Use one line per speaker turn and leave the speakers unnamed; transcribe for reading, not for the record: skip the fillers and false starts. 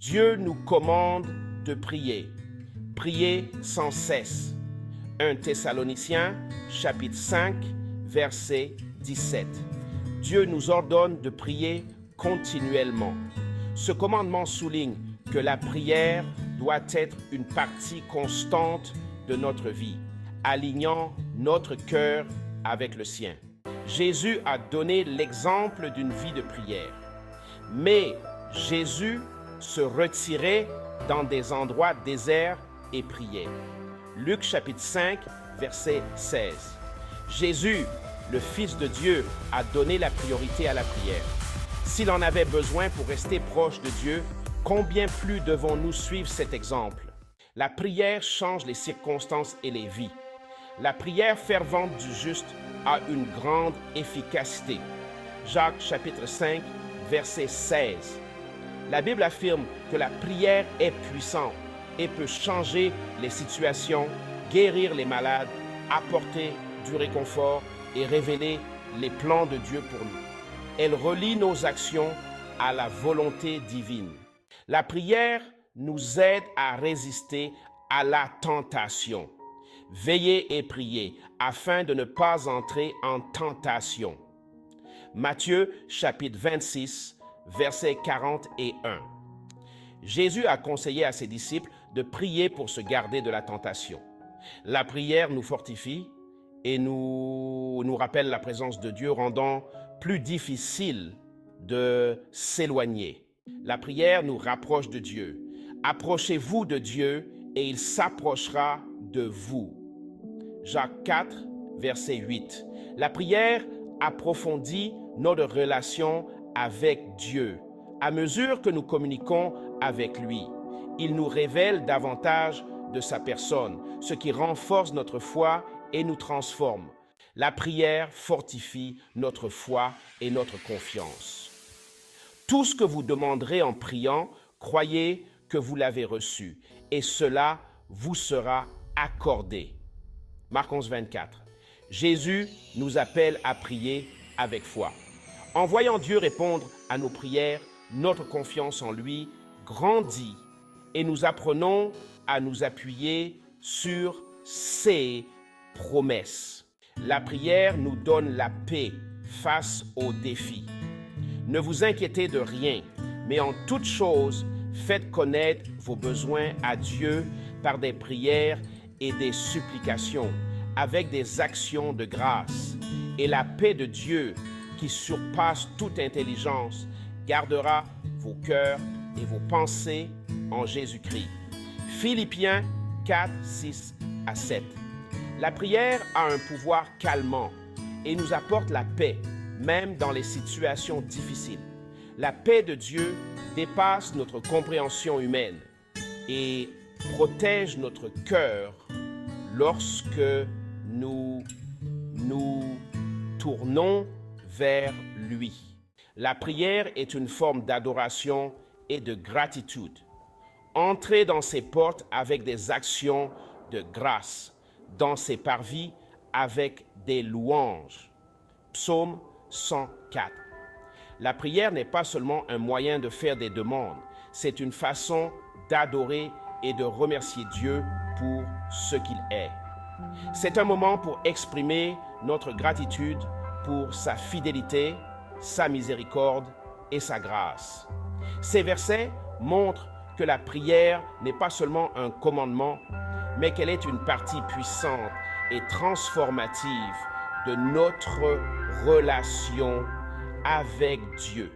Dieu nous commande de prier. Prier sans cesse. 1 Thessaloniciens, chapitre 5, verset 17. Dieu nous ordonne de prier continuellement. Ce commandement souligne que la prière doit être une partie constante de notre vie, alignant notre cœur avec le sien. Jésus a donné l'exemple d'une vie de prière. Mais Jésus se retirait dans des endroits déserts et priait. Luc chapitre 5, verset 16. Jésus, le Fils de Dieu, a donné la priorité à la prière. S'il en avait besoin pour rester proche de Dieu, combien plus devons-nous suivre cet exemple? La prière change les circonstances et les vies. La prière fervente du juste a une grande efficacité. Jacques chapitre 5, verset 16. La Bible affirme que la prière est puissante et peut changer les situations, guérir les malades, apporter du réconfort et révéler les plans de Dieu pour nous. Elle relie nos actions à la volonté divine. La prière nous aide à résister à la tentation. Veillez et priez afin de ne pas entrer en tentation. Matthieu chapitre 26, versets 40 et 1. Jésus a conseillé à ses disciples de prier pour se garder de la tentation. La prière nous fortifie et nous rappelle la présence de Dieu, rendant plus difficile de s'éloigner. La prière nous rapproche de Dieu. Approchez-vous de Dieu et il s'approchera de vous. Jacques 4, verset 8. La prière approfondit notre relation avec Dieu. À mesure que nous communiquons avec lui, il nous révèle davantage de sa personne, ce qui renforce notre foi et nous transforme. La prière fortifie notre foi et notre confiance. Tout ce que vous demanderez en priant, croyez que vous l'avez reçu, et cela vous sera accordé. Marc 11, 24. Jésus nous appelle à prier avec foi. En voyant Dieu répondre à nos prières, notre confiance en lui grandit et nous apprenons à nous appuyer sur ses promesses. La prière nous donne la paix face aux défis. Ne vous inquiétez de rien, mais en toute chose, faites connaître vos besoins à Dieu par des prières et des supplications, avec des actions de grâce. Et la paix de Dieu, qui surpasse toute intelligence, gardera vos cœurs et vos pensées en Jésus-Christ. Philippiens 4, 6 à 7. La prière a un pouvoir calmant et nous apporte la paix, même dans les situations difficiles. La paix de Dieu dépasse notre compréhension humaine et protège notre cœur lorsque nous tournons vers lui. La prière est une forme d'adoration et de gratitude. Entrez dans ses portes avec des actions de grâce, dans ses parvis avec des louanges. Psaume 104. La prière n'est pas seulement un moyen de faire des demandes, c'est une façon d'adorer et de remercier Dieu pour ce qu'il est. C'est un moment pour exprimer notre gratitude pour sa fidélité, sa miséricorde et sa grâce. Ces versets montrent que la prière n'est pas seulement un commandement, mais qu'elle est une partie puissante et transformative de notre relation avec Dieu.